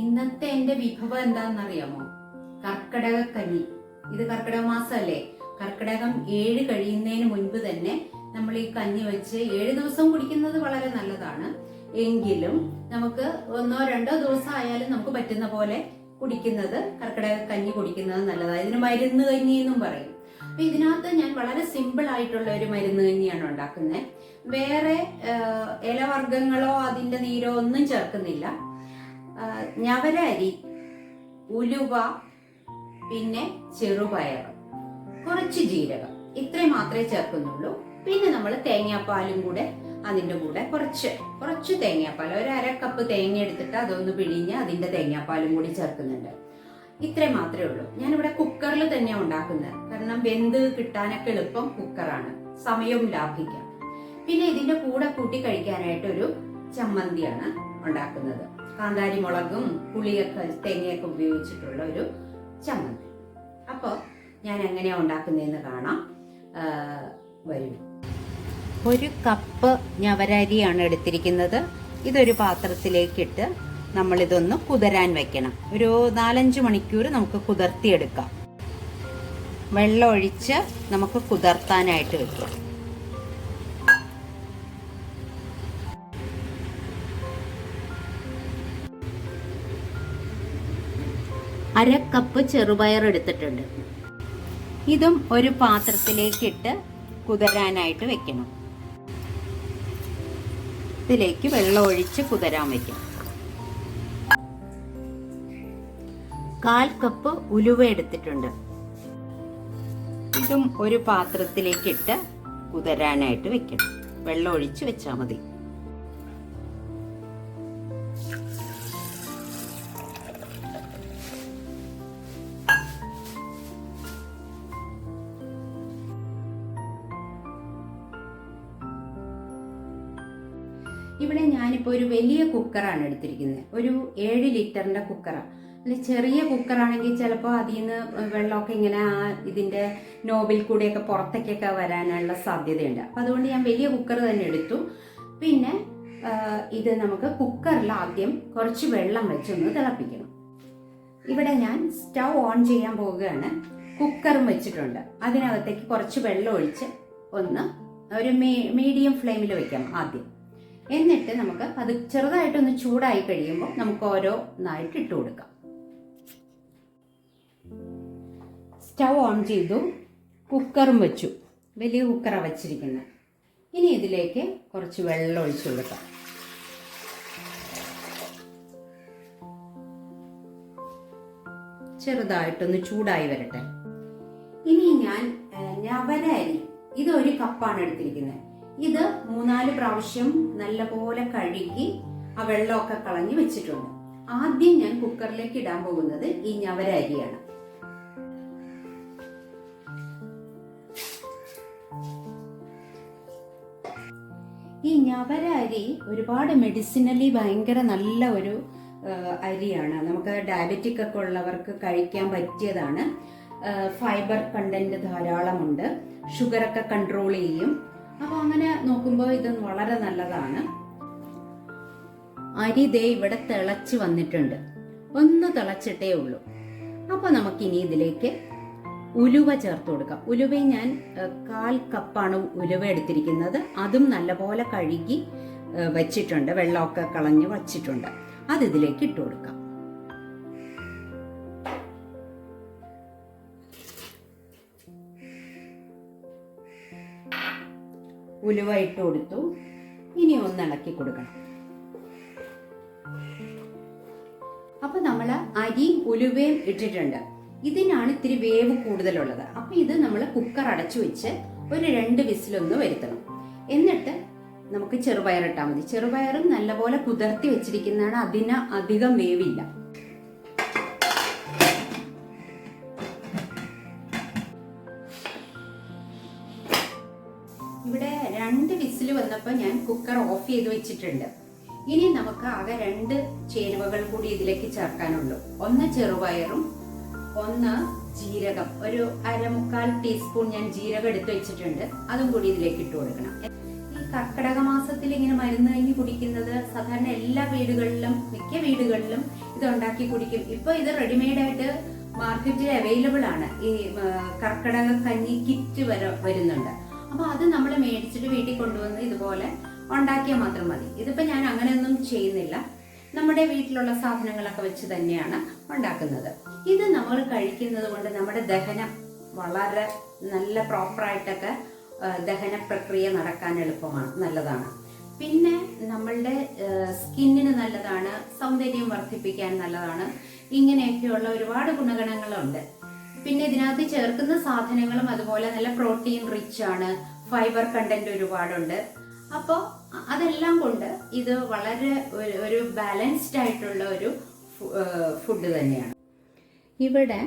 ഇന്നത്തെ എന്റെ വിഭവം എന്താണെന്നറിയാമോ? കർക്കിടക കഞ്ഞി. ഇത് കർക്കിടക മാസമല്ലേ? കർക്കിടകം 7 കഴിയുന്നതിന് മുൻപ് തന്നെ നമ്മൾ ഈ കഞ്ഞി വെച്ച് 7 ദിവസം കുടിക്കുന്നത് വളരെ നല്ലതാണ്. എങ്കിലും നമുക്ക് 1-2 ദിവസം ആയാലും നമുക്ക് പറ്റുന്ന പോലെ കുടിക്കുന്നത്, കർക്കിടക കഞ്ഞി കുടിക്കുന്നത് നല്ലതാണ്. ഇതിന് മരുന്ന് കഞ്ഞി എന്നും പറയും. അപ്പൊ ഇതിനകത്ത് ഞാൻ വളരെ സിമ്പിൾ ആയിട്ടുള്ള ഒരു മരുന്ന് കഞ്ഞിയാണ് ഉണ്ടാക്കുന്നത്. വേറെ ഇലവർഗ്ഗങ്ങളോ അതിന്റെ നീരോ ഒന്നും ചേർക്കുന്നില്ല. ഞവര അരി, ഉലുവ, പിന്നെ ചെറുപയർ, കുറച്ച് ജീരകം, ഇത്രയും മാത്രമേ ചേർക്കുന്നുള്ളൂ. പിന്നെ നമ്മൾ തേങ്ങാപ്പാലും കൂടെ അതിൻ്റെ കൂടെ കുറച്ച് തേങ്ങാപ്പാൽ, 1/2 കപ്പ് തേങ്ങ എടുത്തിട്ട് അതൊന്ന് പിഴിഞ്ഞ് അതിൻ്റെ തേങ്ങാപ്പാലും കൂടി ചേർക്കുന്നുണ്ട്. ഇത്രയും മാത്രമേ ഉള്ളൂ. ഞാനിവിടെ കുക്കറിൽ തന്നെയാണ് ഉണ്ടാക്കുന്നത്. കാരണം വെന്ത് കിട്ടാനൊക്കെ എളുപ്പം കുക്കറാണ്, സമയവും ലാഭിക്കാം. പിന്നെ ഇതിന്റെ കൂടെ കൂട്ടി കഴിക്കാനായിട്ട് ഒരു ചമ്മന്തിയാണ് ഉണ്ടാക്കുന്നത്. കാന്താരി മുളകും പുളിയൊക്കെ തേങ്ങയൊക്കെ ഉപയോഗിച്ചിട്ടുള്ള ഒരു ചമ്മന്തി. അപ്പോൾ ഞാൻ എങ്ങനെയാണ് ഉണ്ടാക്കുന്നതെന്ന് കാണാം. വരും. 1 കപ്പ് ഞവരരിയാണ് എടുത്തിരിക്കുന്നത്. ഇതൊരു പാത്രത്തിലേക്കിട്ട് നമ്മളിതൊന്ന് കുതിരാൻ വെക്കണം. ഒരു 4-5 മണിക്കൂർ നമുക്ക് കുതിർത്തിയെടുക്കാം. വെള്ളം ഒഴിച്ച് നമുക്ക് കുതിർത്താനായിട്ട് വെക്കാം. അര കപ്പ് ചെറുപയർ എടുത്തിട്ടുണ്ട്. ഇതും ഒരു പാത്രത്തിലേക്കിട്ട് കുതിരാനായിട്ട് വെക്കണം. ഇതിലേക്ക് വെള്ളം ഒഴിച്ച് കുതിരാൻ വെക്കണം. 1/4 കപ്പ് ഉലുവ എടുത്തിട്ടുണ്ട്. ഇതും ഒരു പാത്രത്തിലേക്കിട്ട് കുതിരാനായിട്ട് വെക്കണം. വെള്ളം ഒഴിച്ച് വെച്ചാൽ മതി. ഇവിടെ ഞാനിപ്പോൾ ഒരു വലിയ കുക്കറാണ് എടുത്തിരിക്കുന്നത്. ഒരു 7 ലിറ്ററിന്റെ കുക്കറാണ്. അല്ലെ ചെറിയ കുക്കറാണെങ്കിൽ ചിലപ്പോൾ അതിൽ നിന്ന് വെള്ളമൊക്കെ ഇങ്ങനെ ഇതിന്റെ നോബിൽ കൂടെയൊക്കെ പുറത്തേക്കൊക്കെ വരാനുള്ള സാധ്യതയുണ്ട്. അപ്പം അതുകൊണ്ട് ഞാൻ വലിയ കുക്കർ തന്നെ എടുത്തു. പിന്നെ ഇത് നമുക്ക് കുക്കറിൽ ആദ്യം കുറച്ച് വെള്ളം വെച്ചൊന്ന് തിളപ്പിക്കണം. ഇവിടെ ഞാൻ സ്റ്റൗ ഓൺ ചെയ്യാൻ പോവുകയാണ്. കുക്കറും വെച്ചിട്ടുണ്ട്. അതിനകത്തേക്ക് കുറച്ച് വെള്ളം ഒഴിച്ച് ഒന്ന് ഒരു മീഡിയം ഫ്ലെയിമിൽ വെക്കാം ആദ്യം. എന്നിട്ട് നമുക്ക് അത് ചെറുതായിട്ടൊന്ന് ചൂടായി കഴിയുമ്പോൾ നമുക്ക് ഓരോന്നായിട്ട് ഇട്ട് കൊടുക്കാം. സ്റ്റൗ ഓൺ ചെയ്തു, കുക്കറും വെച്ചു. വലിയ കുക്കറാണ് വെച്ചിരിക്കുന്നത്. ഇനി ഇതിലേക്ക് കുറച്ച് വെള്ളം ഒഴിച്ചു കൊടുക്കാം. ചെറുതായിട്ടൊന്ന് ചൂടായി വരട്ടെ. ഇനി ഞാൻ ഞവര അരി, ഇത് 1 കപ്പാണ് എടുത്തിരിക്കുന്നത്. ഇത് 3-4 പ്രാവശ്യം നല്ലപോലെ കഴുകി ആ വെള്ളമൊക്കെ കളഞ്ഞ് വെച്ചിട്ടുണ്ട്. ആദ്യം ഞാൻ കുക്കറിലേക്ക് ഇടാൻ പോകുന്നത് ഈ ഞവര അരിയാണ്. ഈ ഞവര അരി ഒരുപാട് മെഡിസിനലി ഭയങ്കര നല്ല ഒരു അരിയാണ്. നമുക്ക് ഡയബറ്റിക് ഒക്കെ ഉള്ളവർക്ക് കഴിക്കാൻ പറ്റിയതാണ്. ഫൈബർ കണ്ടന്റ് ധാരാളമുണ്ട്. ഷുഗറൊക്കെ കൺട്രോൾ ചെയ്യും. അപ്പോൾ അങ്ങനെ നോക്കുമ്പോൾ ഇത് വളരെ നല്ലതാണ്. അരി ദേ ഇവിടെ തിളച്ച് വന്നിട്ടുണ്ട്. ഒന്ന് തിളച്ചിട്ടേ ഉള്ളൂ. അപ്പോൾ നമുക്കിനി ഇതിലേക്ക് ഉലുവ ചേർത്ത് കൊടുക്കാം. ഉലുവയും ഞാൻ 1/4 കപ്പാണ് ഉലുവ എടുത്തിരിക്കുന്നത്. അതും നല്ലപോലെ കഴുകി വെച്ചിട്ടുണ്ട്, വെള്ളമൊക്കെ കളഞ്ഞ് വച്ചിട്ടുണ്ട്. അത് ഇതിലേക്ക് ഇട്ട് കൊടുക്കാം. ഉലുവ ഇട്ട് കൊടുത്തു. ഇനി ഒന്ന് ഇളക്കി കൊടുക്കണം. അപ്പൊ നമ്മൾ അരിയും ഉലുവയും ഇട്ടിട്ടുണ്ട്. ഇതിനാണ് ഇത്തിരി വേവ് കൂടുതലുള്ളത്. അപ്പൊ ഇത് നമ്മൾ കുക്കർ അടച്ചു വെച്ച് ഒരു 2 വിസിലൊന്ന് വരുത്തണം. എന്നിട്ട് നമുക്ക് ചെറുപയർ ഇട്ടാൽ മതി. ചെറുപയറും നല്ലപോലെ കുതിർത്തി വെച്ചിരിക്കുന്നതാണ്. അതിന് അധികം വേവില്ല. ഇവിടെ 2 വിസിൽ വന്നപ്പോൾ ഞാൻ കുക്കർ ഓഫ് ചെയ്ത് വെച്ചിട്ടുണ്ട്. ഇനി നമുക്ക് ആകെ 2 ചേരുവകൾ കൂടി ഇതിലേക്ക് ചേർക്കാനുള്ളൂ. ഒന്ന് ചെറുപയറും ഒന്ന് ജീരകം. ഒരു 1/4 ടീസ്പൂൺ ഞാൻ ജീരകം എടുത്ത് വെച്ചിട്ടുണ്ട്. അതും കൂടി ഇതിലേക്ക് ഇട്ട് കൊടുക്കണം. ഈ കർക്കിടക മാസത്തിൽ ഇങ്ങനെ മരുന്ന് കഞ്ഞി കുടിക്കുന്നത് സാധാരണ എല്ലാ വീടുകളിലും, മിക്ക വീടുകളിലും ഇത് ഉണ്ടാക്കി കുടിക്കും. ഇപ്പൊ ഇത് റെഡിമെയ്ഡ് ആയിട്ട് മാർക്കറ്റിൽ അവൈലബിൾ ആണ്. ഈ കർക്കിടക കഞ്ഞി കിറ്റ് വരുന്നുണ്ട്. അപ്പൊ അത് നമ്മൾ മേടിച്ചിട്ട് വീട്ടിൽ കൊണ്ടുവന്ന് ഇതുപോലെ ഉണ്ടാക്കിയാൽ മാത്രം മതി. ഇതിപ്പോ ഞാൻ അങ്ങനെയൊന്നും ചെയ്യുന്നില്ല. നമ്മുടെ വീട്ടിലുള്ള സാധനങ്ങളൊക്കെ വെച്ച് തന്നെയാണ് ഉണ്ടാക്കുന്നത്. ഇത് നമ്മൾ കഴിക്കുന്നത് കൊണ്ട് നമ്മുടെ ദഹനം വളരെ നല്ല പ്രോപ്പറായിട്ടൊക്കെ ദഹന പ്രക്രിയ നടക്കാൻ എളുപ്പമാണ്, നല്ലതാണ്. പിന്നെ നമ്മളുടെ സ്കിന്നിന് നല്ലതാണ്, സൗന്ദര്യം വർദ്ധിപ്പിക്കാൻ നല്ലതാണ്. ഇങ്ങനെയൊക്കെയുള്ള ഒരുപാട് ഗുണഗണങ്ങളുണ്ട്. പിന്നെ ഇതിനകത്ത് ചേർക്കുന്ന സാധനങ്ങളും അതുപോലെ നല്ല പ്രോട്ടീൻ റിച്ച് ആണ്, ഫൈബർ കണ്ടന്റ് ഒരുപാടുണ്ട്. അപ്പോൾ അതെല്ലാം കൊണ്ട് ഇത് വളരെ ഒരു ബാലൻസ്ഡ് ആയിട്ടുള്ള ഒരു ഫുഡ് തന്നെയാണ്. ഇവിടെ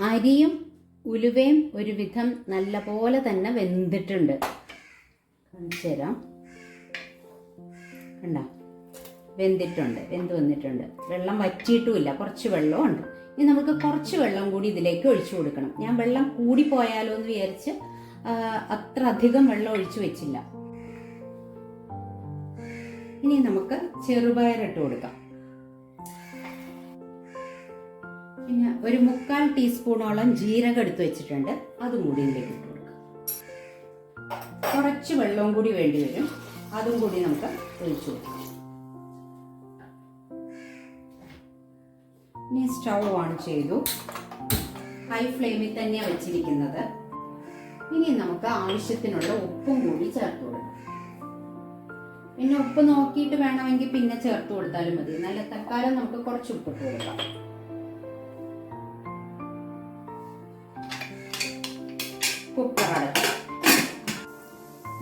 അരിയും ഉലുവയും ഒരുവിധം നല്ല പോലെ തന്നെ വെന്തിട്ടുണ്ട്. കാണിച്ചു തരാം. കണ്ട, വെന്ത് വന്നിട്ടുണ്ട്. വെള്ളം വറ്റിയിട്ടുമില്ല, കുറച്ച് വെള്ളമുണ്ട്. ഇനി നമുക്ക് കുറച്ച് വെള്ളം കൂടി ഇതിലേക്ക് ഒഴിച്ചു കൊടുക്കണം. ഞാൻ വെള്ളം കൂടി പോയാലോ എന്ന് വിചാരിച്ച് അത്ര അധികം വെള്ളം ഒഴിച്ചു വെച്ചില്ല. ഇനി നമുക്ക് ചെറുപയറിട്ട് കൊടുക്കാം. പിന്നെ ഒരു 3/4 ടീസ്പൂണോളം ജീരകം എടുത്ത് വെച്ചിട്ടുണ്ട്, അതും കൂടി ഇതിലേക്ക് ഇട്ട് കൊടുക്കാം. കുറച്ച് വെള്ളവും കൂടി വേണ്ടി വരും, അതും കൂടി നമുക്ക് ഒഴിച്ചു കൊടുക്കാം. ഇനി സ്റ്റൗ ഓൺ ചെയ്തു, ഹൈ ഫ്ലെയിമിൽ തന്നെയാണ് വെച്ചിരിക്കുന്നത്. ഇനി നമുക്ക് ആവശ്യത്തിനുള്ള ഉപ്പും കൂടി ചേർത്ത് കൊടുക്കാം. പിന്നെ ഉപ്പ് നോക്കിയിട്ട് വേണമെങ്കിൽ പിന്നെ ചേർത്ത് കൊടുത്താലും മതി. നല്ല തൽക്കാലം നമുക്ക് കുറച്ച് ഉപ്പിട്ട് കൊടുക്കാം. കുക്കർ അടച്ചു.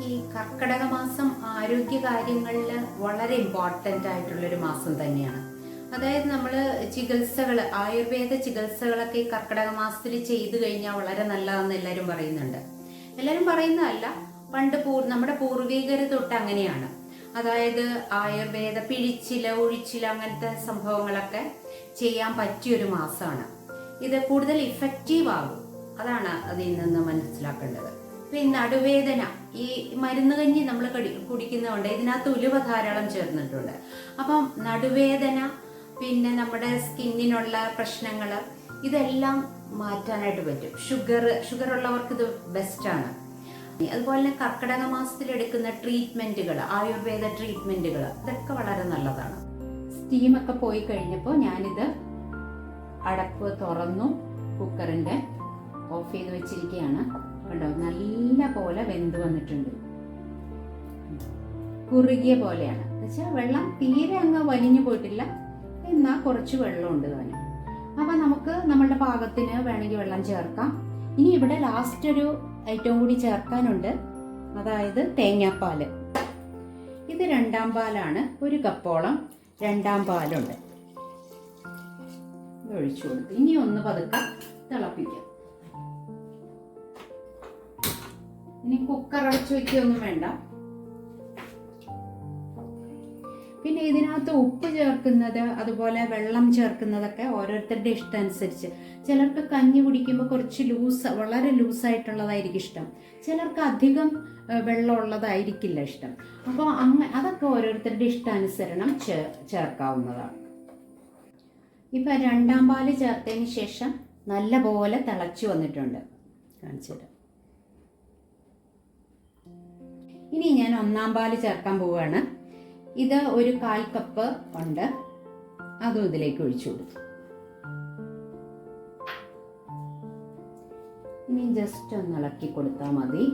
ഈ കർക്കിടക മാസം ആരോഗ്യ കാര്യങ്ങളിൽ വളരെ ഇമ്പോർട്ടൻ്റ് ആയിട്ടുള്ളൊരു മാസം തന്നെയാണ്. അതായത് നമ്മൾ ആയുർവേദ ചികിത്സകളൊക്കെ ഈ കർക്കിടക മാസത്തിൽ ചെയ്തു കഴിഞ്ഞാൽ വളരെ നല്ലതാണെന്ന് എല്ലാവരും പറയുന്നുണ്ട്. എല്ലാവരും പറയുന്നതല്ല, പണ്ട് നമ്മുടെ പൂർവികർ തൊട്ട് അങ്ങനെയാണ്. അതായത് ആയുർവേദ ഒഴിച്ചില അങ്ങനത്തെ സംഭവങ്ങളൊക്കെ ചെയ്യാൻ പറ്റിയൊരു മാസമാണ് ഇത്. കൂടുതൽ ഇഫക്റ്റീവ് ആകും, അതാണ് അതിൽ നിന്ന് മനസ്സിലാക്കേണ്ടത്. ഈ നടുവേദന, ഈ മരുന്ന് കഞ്ഞി നമ്മൾ കുടിക്കുന്നതുകൊണ്ട് ഇതിനകത്ത് ഉലുവ ധാരാളം ചേർന്നിട്ടുണ്ട്. അപ്പം നടുവേദന, പിന്നെ നമ്മുടെ സ്കിന്നിനുള്ള പ്രശ്നങ്ങൾ, ഇതെല്ലാം മാറ്റാനായിട്ട് പറ്റും. ഷുഗർ ഉള്ളവർക്ക് ഇത് ബെസ്റ്റാണ്. അതുപോലെ തന്നെ കർക്കിടക മാസത്തിൽ എടുക്കുന്ന ട്രീറ്റ്മെന്റുകൾ, ആയുർവേദ ട്രീറ്റ്മെന്റുകൾ, ഇതൊക്കെ വളരെ നല്ലതാണ്. സ്റ്റീമൊക്കെ പോയി കഴിഞ്ഞപ്പോൾ ഞാനിത് അടപ്പ് തുറന്നു, കുക്കറിന്റെ ഓഫ് ചെയ്ത് വെച്ചിരിക്കുകയാണ്. കണ്ടോ, നല്ല പോലെ വെന്ത് വന്നിട്ടുണ്ട്. കുറുകിയ പോലെയാണ്, എന്നുവെച്ചാൽ വെള്ളം തീരെ അങ്ങ് വലിഞ്ഞു പോയിട്ടില്ല, എന്നാൽ കുറച്ച് വെള്ളമുണ്ട് താനും. അപ്പൊ നമുക്ക് നമ്മളുടെ പാകത്തിന് വേണമെങ്കിൽ വെള്ളം ചേർക്കാം. ഇനി ഇവിടെ ലാസ്റ്റ് ഒരു ഐറ്റം കൂടി ചേർക്കാനുണ്ട്, അതായത് തേങ്ങാപ്പാല്. ഇത് 2ാം പാലാണ്, 1 കപ്പോളം 2ാം പാലുണ്ട്. ഒഴിച്ചു കൊടുത്ത് ഇനി ഒന്ന് പതുക്കെ തിളപ്പിക്കാം. ഇനി കുക്കർ അടച്ചു വയ്ക്കൊന്നും വേണ്ട. പിന്നെ ഇതിനകത്ത് ഉപ്പ് ചേർക്കുന്നത്, അതുപോലെ വെള്ളം ചേർക്കുന്നതൊക്കെ ഓരോരുത്തരുടെ ഇഷ്ടം അനുസരിച്ച്. ചിലർക്ക് കഞ്ഞി കുടിക്കുമ്പോൾ കുറച്ച് വളരെ ലൂസായിട്ടുള്ളതായിരിക്കും ഇഷ്ടം, ചിലർക്ക് അധികം വെള്ളമുള്ളതായിരിക്കില്ല ഇഷ്ടം. അപ്പോൾ അതൊക്കെ ഓരോരുത്തരുടെ ഇഷ്ടാനുസരണം ചേർക്കാവുന്നതാണ്. ഇപ്പം 2ാം പാല് ചേർത്തതിന് ശേഷം നല്ല പോലെ തിളച്ചു വന്നിട്ടുണ്ട്, കാണിച്ചിട്ട്. ഇനി ഞാൻ 1ാം പാല് ചേർക്കാൻ പോവുകയാണ്. ഇത് ഒരു 1/4 കപ്പ് ഉണ്ട്, അതും ഇതിലേക്ക് ഒഴിച്ചു കൊടുത്തു. ഇനി ജസ്റ്റ് ഒന്ന് ഇളക്കി കൊടുത്താൽ മതി.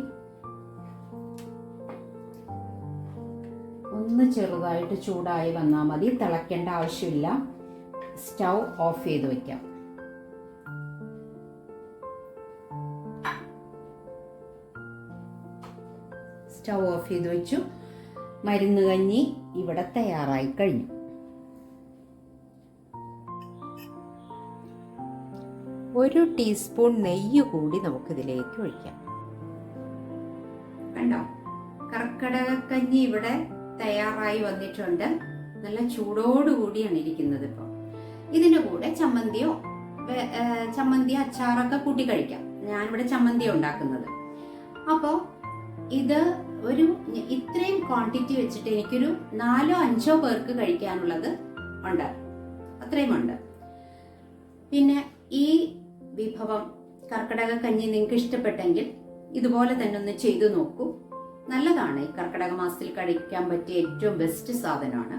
ഒന്ന് ചെറുതായിട്ട് ചൂടായി വന്നാൽ മതി, തിളയ്ക്കേണ്ട ആവശ്യമില്ല. സ്റ്റൗ ഓഫ് ചെയ്ത് വെക്കാം. സ്റ്റൗ ഓഫ് ചെയ്ത് വെച്ചു. മരുന്ന് കഞ്ഞി ഇവിടെ തയ്യാറായി കഴിഞ്ഞു. ഒരു ടീസ്പൂൺ നെയ്യ് കൂടി നമുക്കിതിലേക്ക് ഒഴിക്കാം. കണ്ടോ, കർക്കിടകക്കഞ്ഞി ഇവിടെ തയ്യാറായി വന്നിട്ടുണ്ട്. നല്ല ചൂടോടുകൂടിയാണ് ഇരിക്കുന്നത്. ഇപ്പം ഇതിൻ്റെ കൂടെ ചമ്മന്തി അച്ചാറൊക്കെ കൂട്ടി കഴിക്കാം. ഞാനിവിടെ ചമ്മന്തി ഉണ്ടാക്കുന്നത്. അപ്പോൾ ഇത് ഇത്രയും ക്വാണ്ടിറ്റി വെച്ചിട്ട് എനിക്കൊരു 4-5 പേർക്ക് കഴിക്കാനുള്ളത് ഉണ്ട്, അത്രയും ഉണ്ട്. പിന്നെ ഈ വിഭവം കർക്കിടക കഞ്ഞി നിങ്ങൾക്ക് ഇഷ്ടപ്പെട്ടെങ്കിൽ ഇതുപോലെ തന്നെ ഒന്ന് ചെയ്തു നോക്കൂ. നല്ലതാണ്. ഈ കർക്കിടക മാസത്തിൽ കഴിക്കാൻ പറ്റിയ ഏറ്റവും ബെസ്റ്റ് സാധനമാണ്.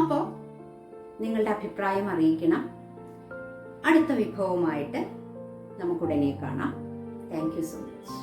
അപ്പോൾ നിങ്ങളുടെ അഭിപ്രായം അറിയിക്കണം. അടുത്ത വിഭവമായിട്ട് നമുക്കുടനെ കാണാം. Thank you so much.